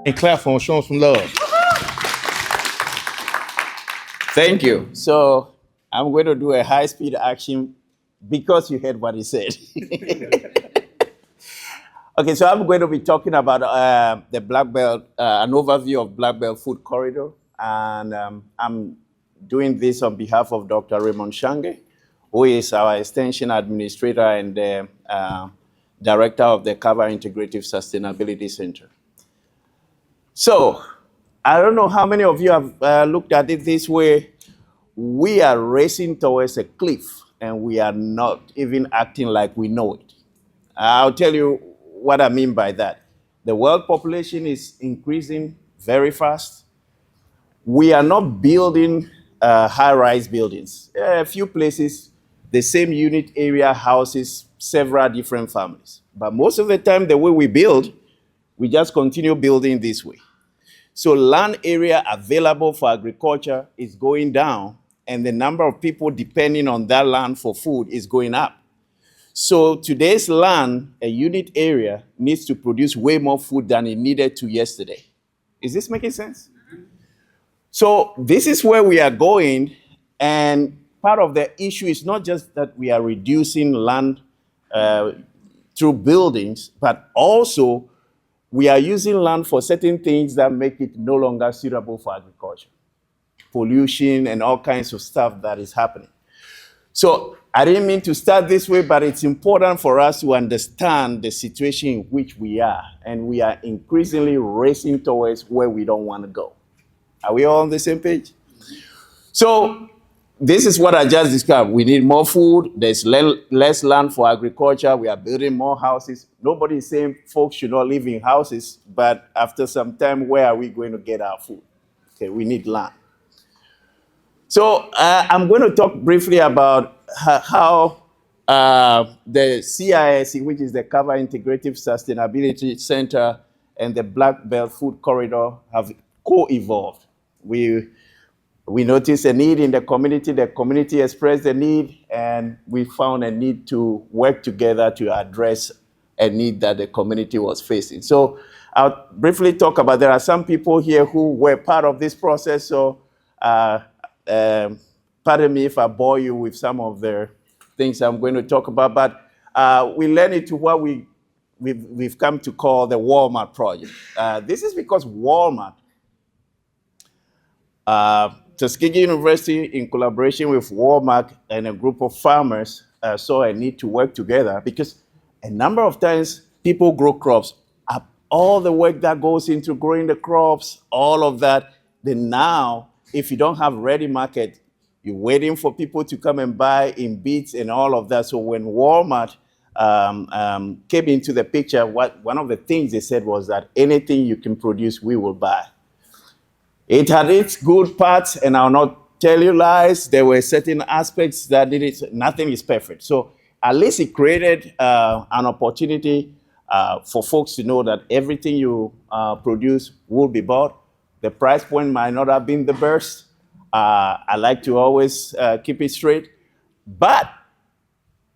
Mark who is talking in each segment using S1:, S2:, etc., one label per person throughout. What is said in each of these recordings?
S1: And clap for him, show him some love.
S2: Thank you. So I'm going to do a high-speed action because you heard what he said. Okay, so I'm going to be talking about the Black Belt, an overview of Black Belt Food Corridor. And I'm doing this on behalf of Dr. Raymond Shange, who is our Extension Administrator and the Director of the Cover Integrative Sustainability Center. So I don't know how many of you have looked at it this way. We are racing towards a cliff, and we are not even acting like we know it. I'll tell you what I mean by that. The world population is increasing very fast. We are not building high-rise buildings. A few places, the same unit area houses several different families. But most of the time, the way we build, we just continue building this way. So land area available for agriculture is going down, and the number of people depending on that land for food is going up. So today's land, a unit area, needs to produce way more food than it needed to yesterday. Is this making sense? So this is where we are going, and part of the issue is not just that we are reducing land through buildings, but also we are using land for certain things that make it no longer suitable for agriculture. Pollution and all kinds of stuff that is happening. So I didn't mean to start this way, but it's important for us to understand the situation in which we are, and we are increasingly racing towards where we don't want to go. Are we all on the same page? So this is what I just described. We need more food. There's less land for agriculture. We are building more houses. Nobody is saying folks should not live in houses, but after some time, where are we going to get our food? Okay, we need land. So I'm going to talk briefly about how the CISC, which is the Cover Integrative Sustainability Center, and the Black Belt Food Corridor have co-evolved. We noticed a need in the community expressed the need, and we found a need to work together to address a need that the community was facing. So I'll briefly talk about, there are some people here who were part of this process, so pardon me if I bore you with some of the things I'm going to talk about, but we led it to what we've come to call the Walmart project. This is because Walmart, Tuskegee University, in collaboration with Walmart and a group of farmers, saw a need to work together, because a number of times people grow crops. All the work that goes into growing the crops, all of that, then now, if you don't have ready market, you're waiting for people to come and buy in bits and all of that. So when Walmart came into the picture, one of the things they said was that anything you can produce, we will buy. It had its good parts, and I'll not tell you lies. There were certain aspects that did it. Nothing is perfect. So at least it created an opportunity for folks to know that everything you produce will be bought. The price point might not have been the best. I like to always keep it straight. But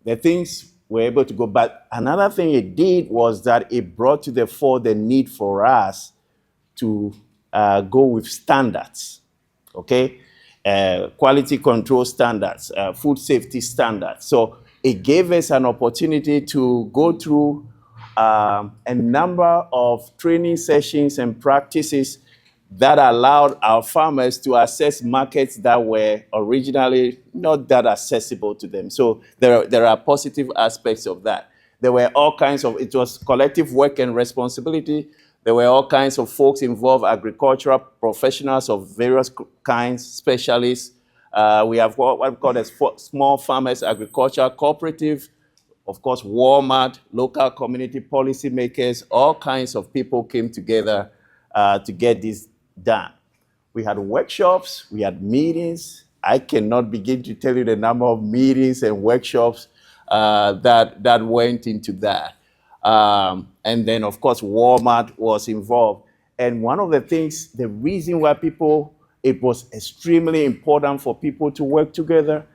S2: the things were able to go. But another thing it did was that it brought to the fore the need for us to go with standards, okay? Quality control standards, food safety standards. So it gave us an opportunity to go through a number of training sessions and practices that allowed our farmers to access markets that were originally not that accessible to them. So there are positive aspects of that. There were all kinds of, it was collective work and responsibility. There were all kinds of folks involved, agricultural professionals of various kinds, specialists. We have what we call a small farmers agricultural cooperative. Of course, Walmart, local community policymakers, all kinds of people came together to get this done. We had workshops, we had meetings. I cannot begin to tell you the number of meetings and workshops that went into that. And then, of course, Walmart was involved. And one of the things, the reason why it was extremely important for people to work together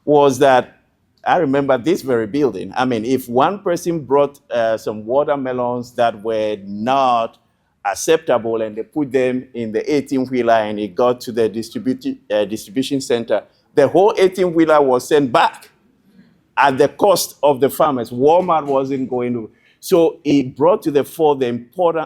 S2: was that, I remember this very building. I mean, if one person brought some watermelons that were not acceptable, and they put them in the 18-wheeler, and it got to the distribution center. The whole 18-wheeler was sent back at the cost of the farmers. Walmart wasn't going to. So it brought to the fore the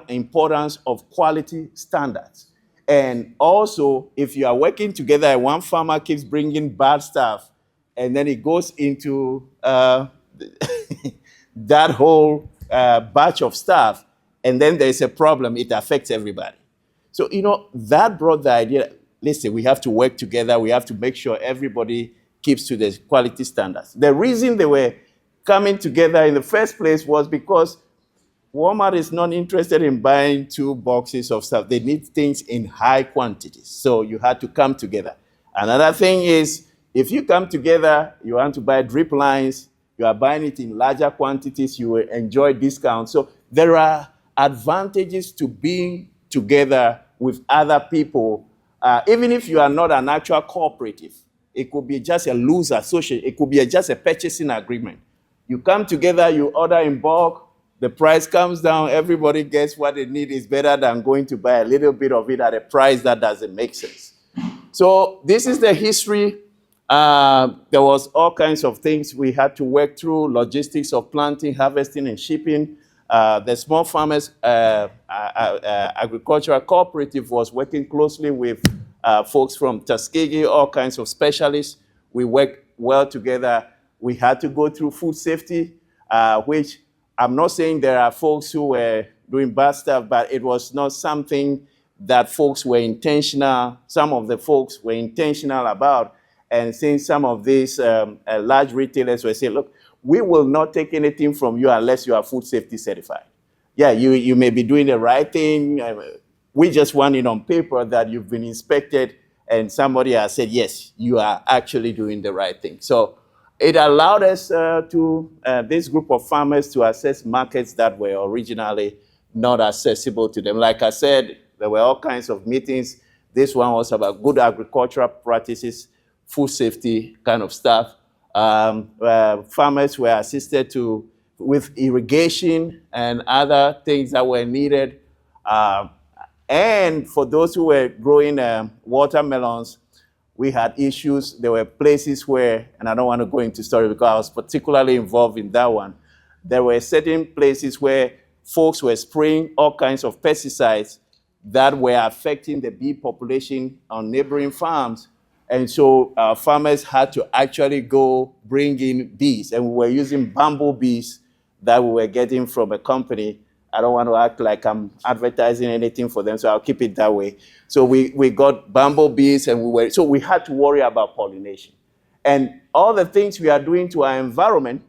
S2: importance of quality standards. And also, if you are working together and one farmer keeps bringing bad stuff, and then it goes into that whole batch of stuff, and then there's a problem, it affects everybody. So, that brought the idea, listen, we have to work together. We have to make sure everybody keeps to the quality standards. The reason they were coming together in the first place was because Walmart is not interested in buying 2 boxes of stuff. They need things in high quantities. So you had to come together. Another thing is, if you come together, you want to buy drip lines, you are buying it in larger quantities, you will enjoy discounts. So there are advantages to being together with other people, even if you are not an actual cooperative. It could be just a loose association. It could be just a purchasing agreement. You come together, you order in bulk, the price comes down, everybody gets what they need. Is better than going to buy a little bit of it at a price that doesn't make sense. So this is the history. There was all kinds of things we had to work through: logistics of planting, harvesting, and shipping. The small farmers agricultural cooperative was working closely with folks from Tuskegee, all kinds of specialists. We worked well together. We had to go through food safety, which I'm not saying there are folks who were doing bad stuff, but it was not something that folks were intentional. Some of the folks were intentional about. And since some of these large retailers were saying, look, we will not take anything from you unless you are food safety certified. Yeah, you may be doing the right thing. We just want it on paper that you've been inspected and somebody has said, yes, you are actually doing the right thing. So it allowed us this group of farmers to access markets that were originally not accessible to them. Like I said, there were all kinds of meetings. This one was about good agricultural practices, food safety kind of stuff. Farmers were assisted with irrigation and other things that were needed. And for those who were growing watermelons, we had issues. There were places where, and I don't want to go into story because I was particularly involved in that one. There were certain places where folks were spraying all kinds of pesticides that were affecting the bee population on neighboring farms. And so farmers had to actually go bring in bees. And we were using bamboo bees that we were getting from a company. I don't want to act like I'm advertising anything for them, so I'll keep it that way. So we got bumblebees, and we had to worry about pollination. And all the things we are doing to our environment,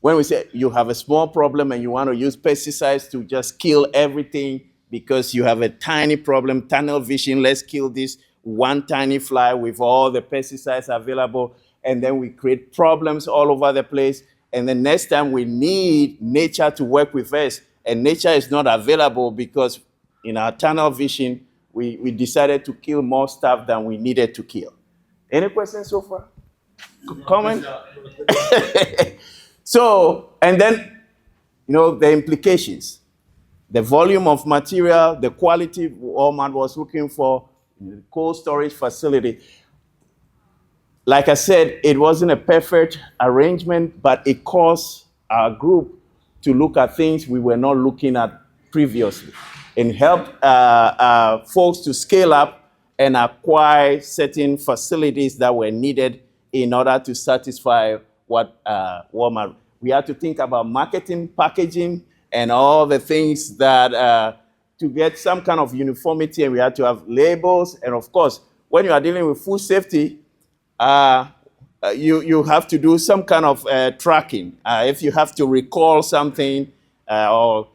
S2: when we say you have a small problem and you want to use pesticides to just kill everything because you have a tiny problem, tunnel vision, let's kill this one tiny fly with all the pesticides available, and then we create problems all over the place. And the next time we need nature to work with us, and nature is not available because in our tunnel vision, we decided to kill more stuff than we needed to kill. Any questions so far? Comment? So, and then, the implications. The volume of material, the quality Walmart was looking for, the cold storage facility. Like I said, it wasn't a perfect arrangement, but it caused our group to look at things we were not looking at previously and helped folks to scale up and acquire certain facilities that were needed in order to satisfy what Walmart. We had to think about marketing, packaging, and all the things that to get some kind of uniformity, and we had to have labels. And of course, when you are dealing with food safety, you have to do some kind of tracking. If you have to recall something, or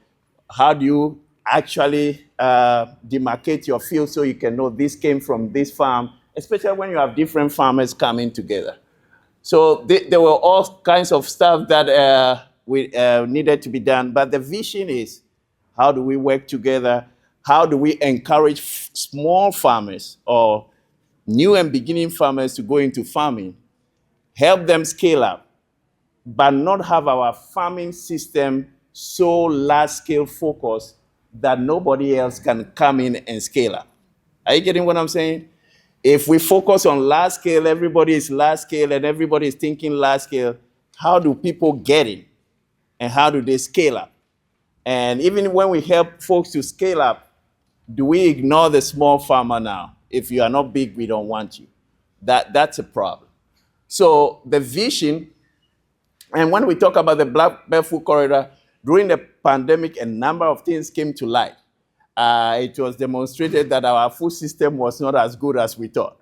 S2: how do you actually demarcate your field so you can know this came from this farm, especially when you have different farmers coming together. So there were all kinds of stuff that needed to be done. But the vision is, how do we work together? How do we encourage small farmers or new and beginning farmers to go into farming, help them scale up, but not have our farming system so large-scale focused that nobody else can come in and scale up. Are you getting what I'm saying? If we focus on large scale, everybody is large scale and everybody is thinking large scale, how do people get in? And how do they scale up? And even when we help folks to scale up, do we ignore the small farmer now? If you are not big, we don't want you. That's a problem. So the vision, and when we talk about the Black Belt Food Corridor, during the pandemic, a number of things came to light. It was demonstrated that our food system was not as good as we thought.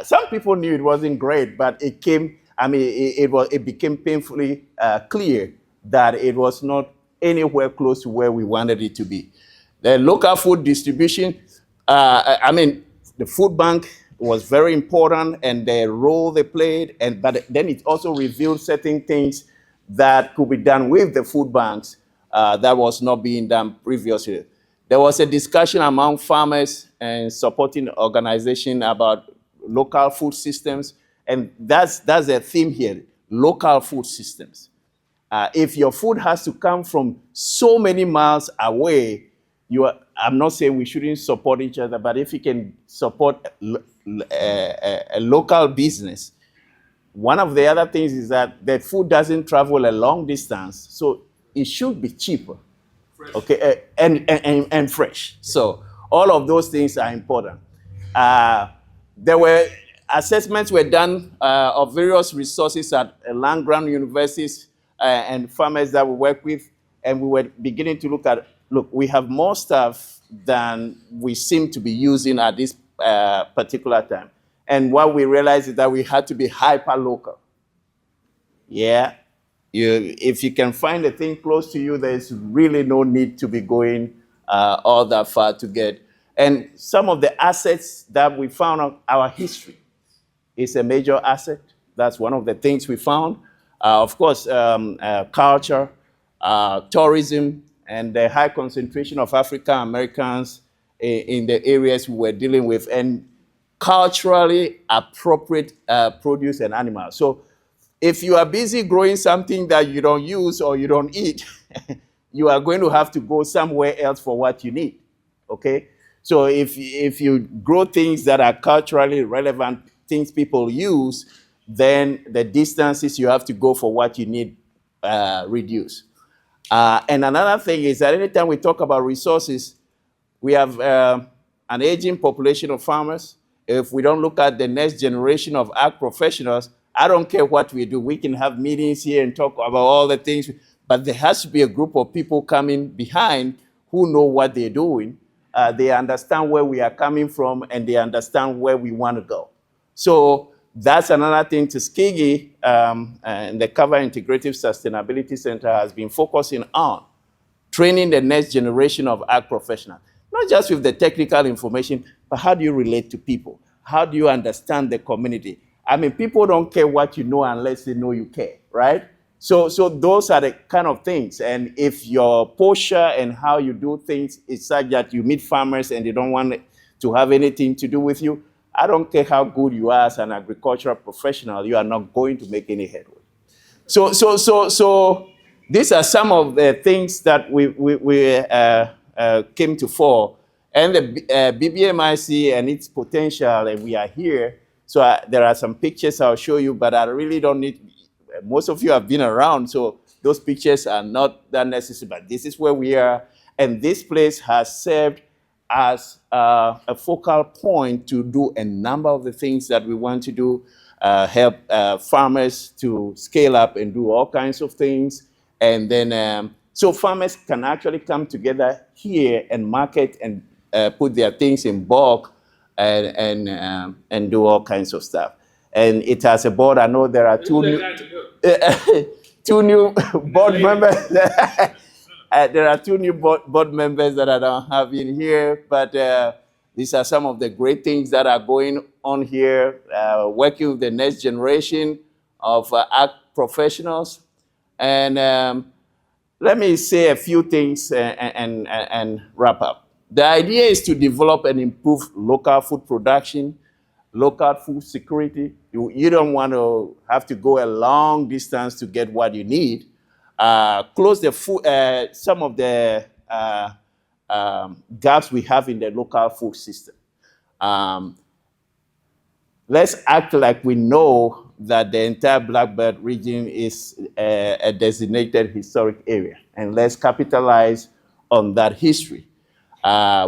S2: Some people knew it wasn't great, but it became painfully clear that it was not anywhere close to where we wanted it to be. The local food distribution, the food bank was very important and the role they played, but then it also revealed certain things that could be done with the food banks that was not being done previously. There was a discussion among farmers and supporting organizations about local food systems, and that's a theme here, local food systems. If your food has to come from so many miles away, I'm not saying we shouldn't support each other, but if you can support a local business, one of the other things is that the food doesn't travel a long distance, so it should be cheaper, fresh. Okay, and fresh. So all of those things are important. There were assessments were done of various resources at land-grant universities and farmers that we work with, and we were beginning to look, we have more stuff than we seem to be using at this particular time. And what we realized is that we had to be hyper-local. Yeah, if you can find a thing close to you, there's really no need to be going all that far to get. And some of the assets that we found on our history is a major asset. That's one of the things we found. Of course, culture, tourism, and the high concentration of African Americans in the areas we were dealing with, and culturally appropriate produce and animals. So if you are busy growing something that you don't use or you don't eat, you are going to have to go somewhere else for what you need, okay? So if you grow things that are culturally relevant, things people use, then the distances you have to go for what you need reduce. And another thing is that anytime we talk about resources, we have an aging population of farmers. If we don't look at the next generation of ag professionals, I don't care what we do. We can have meetings here and talk about all the things, but there has to be a group of people coming behind who know what they're doing. They understand where we are coming from and they understand where we want to go. So that's another thing Tuskegee and the Cover Integrative Sustainability Center has been focusing on, training the next generation of ag professionals. Not just with the technical information, but how do you relate to people? How do you understand the community? I mean, people don't care what you know unless they know you care, right? So those are the kind of things. And if your posture and how you do things is such that you meet farmers and they don't want to have anything to do with you, I don't care how good you are as an agricultural professional, you are not going to make any headway. So these are some of the things that we came to fore, and the BBMIC and its potential, and we are here. So there are some pictures I'll show you, but I really don't need, most of you have been around, so those pictures are not that necessary, but this is where we are. And this place has served as a focal point to do a number of the things that we want to do, help farmers to scale up and do all kinds of things. And then, so farmers can actually come together here and market and put their things in bulk and do all kinds of stuff. And it has a board. I know there are two new board members. There are two new board members that I don't have in here, but these are some of the great things that are going on here, working with the next generation of ag professionals. And let me say a few things and wrap up. The idea is to develop and improve local food production, local food security. You don't want to have to go a long distance to get what you need. Close the food, some of the gaps we have in the local food system. Let's act like we know that the entire Black Belt region is a designated historic area, and let's capitalize on that history.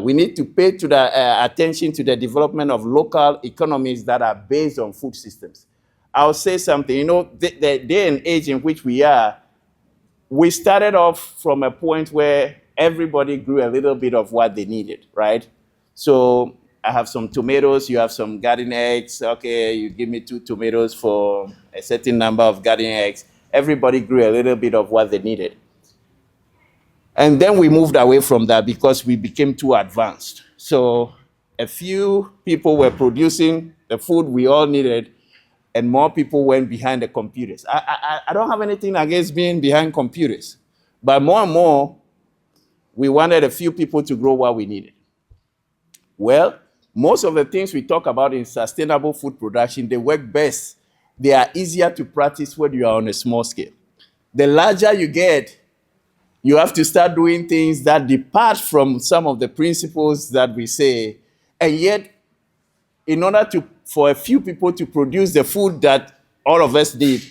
S2: We need to pay to the, attention to the development of local economies that are based on food systems. I'll say something, you know, the day and age in which we are, we started off from a point where everybody grew a little bit of what they needed, right? So I have some tomatoes, you have some garden eggs. Okay, you give me 2 tomatoes for a certain number of garden eggs. Everybody grew a little bit of what they needed. And then we moved away from that because we became too advanced. So a few people were producing the food we all needed, and more people went behind the computers. I don't have anything against being behind computers, but more and more, we wanted a few people to grow what we needed. Well, most of the things we talk about in sustainable food production, they work best. They are easier to practice when you are on a small scale. The larger you get, you have to start doing things that depart from some of the principles that we say. And yet, in order for a few people to produce the food that all of us need,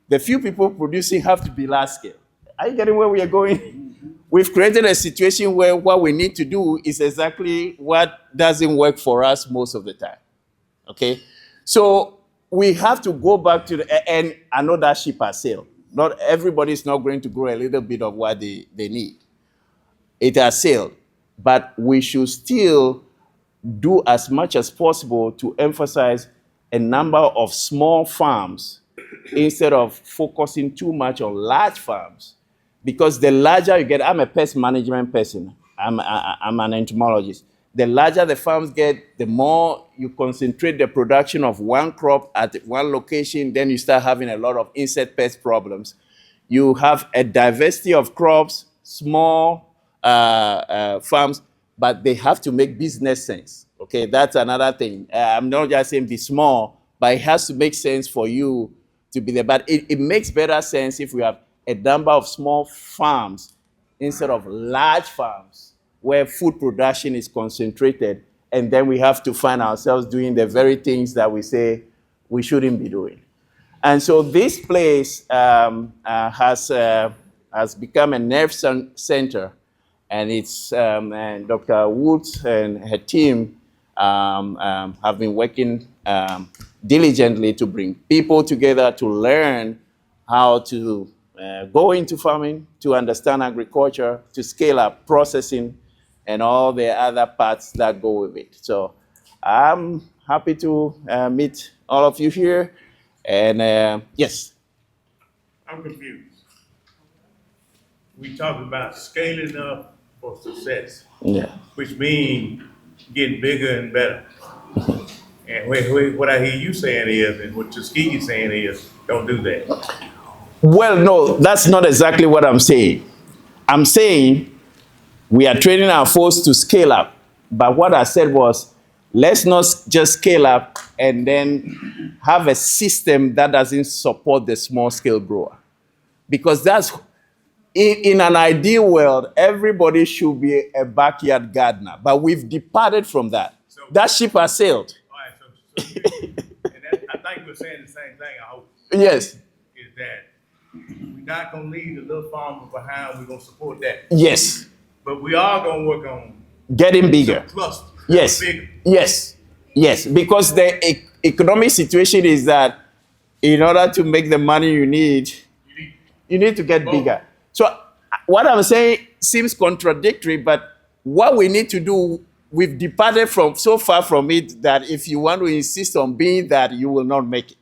S2: the few people producing have to be large scale. Are you getting where we are going? We've created a situation where what we need to do is exactly what doesn't work for us most of the time. Okay? So we have to go back to and I know that ship has sailed. Not everybody is not going to grow a little bit of what they need. It has sailed. But we should still do as much as possible to emphasize a number of small farms instead of focusing too much on large farms. Because the larger you get, I'm a pest management person. I'm an entomologist. The larger the farms get, the more you concentrate the production of one crop at one location, then you start having a lot of insect pest problems. You have a diversity of crops, small farms, but they have to make business sense. Okay, that's another thing. I'm not just saying be small, but it has to make sense for you to be there. But it makes better sense if we have a number of small farms instead of large farms where food production is concentrated, and then we have to find ourselves doing the very things that we say we shouldn't be doing. And so this place has become a nerve center, and it's and Dr. Woods and her team have been working diligently to bring people together to learn how to go into farming, to understand agriculture, to scale up processing, and all the other parts that go with it. So I'm happy to meet all of you here. And yes.
S1: I'm confused. We talk about scaling up for success, which means getting bigger and better. And what I hear you saying is, and what Tuskegee saying is, don't do that.
S2: Well, no, that's not exactly what I'm saying. I'm saying we are training our folks to scale up. But what I said was, let's not just scale up and then have a system that doesn't support the small scale grower. Because that's, in an ideal world, everybody should be a backyard gardener. But we've departed from that. So, that ship has sailed.
S1: All right, and I think we're saying the same thing, I hope.
S2: Yes.
S1: Is that we're not going to leave the little farmer behind. We're going to support that.
S2: Yes.
S1: But we are going to work on
S2: getting bigger.
S1: Cluster.
S2: Yes.
S1: Bigger.
S2: Yes. Yes. Because the economic situation is that in order to make the money you need to get bigger. So what I'm saying seems contradictory, but what we need to do, we've departed from so far from it that if you want to insist on being that, you will not make it.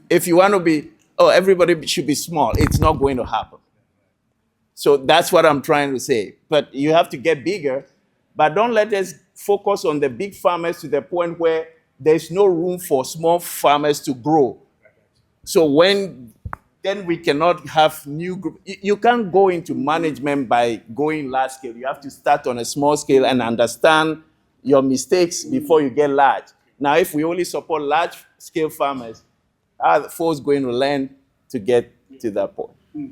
S2: If you want to be, everybody should be small, it's not going to happen. So that's what I'm trying to say. But you have to get bigger, but don't let us focus on the big farmers to the point where there's no room for small farmers to grow. So then we cannot have new group. You can't go into management by going large scale. You have to start on a small scale and understand your mistakes before you get large. Now, if we only support large scale farmers, how are the folks going to learn to get to that point?
S3: I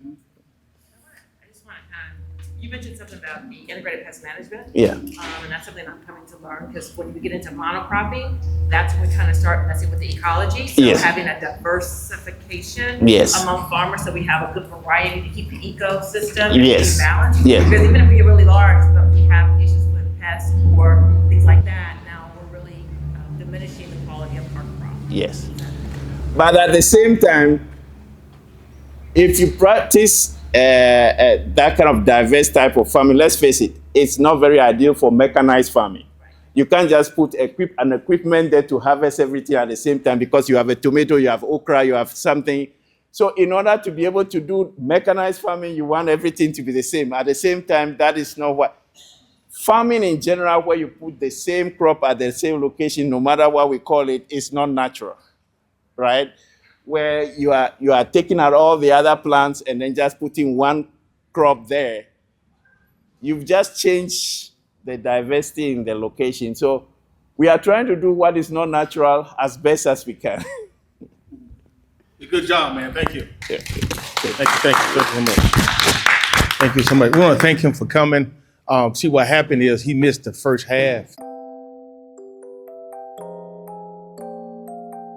S3: just want to You mentioned something about the integrated pest management.
S2: Yeah.
S3: And that's something I'm coming to learn, because when we get into monocropping, that's when we kind of start messing with the ecology. So
S2: Yes.
S3: having a diversification
S2: Yes.
S3: among farmers, so we have a good variety to keep the ecosystem
S2: Yes.
S3: balanced.
S2: Yes.
S3: Because even if we get really large, but we have issues with pests or things like that, now we're really diminishing the quality of our crop.
S2: Yes. But at the same time, if you practice that kind of diverse type of farming, let's face it, it's not very ideal for mechanized farming. You can't just put an equipment there to harvest everything at the same time, because you have a tomato, you have okra, you have something. So in order to be able to do mechanized farming, you want everything to be the same. At the same time, that is not what farming in general, where you put the same crop at the same location, no matter what we call it, is not natural, right? Where you are taking out all the other plants and then just putting one crop there. You've just changed the diversity in the location. So we are trying to do what is not natural as best as we can.
S1: Good job, man. Thank you. Yeah. Thank you so much. Thank you so much. We want to thank him for coming. See, what happened is he missed the first half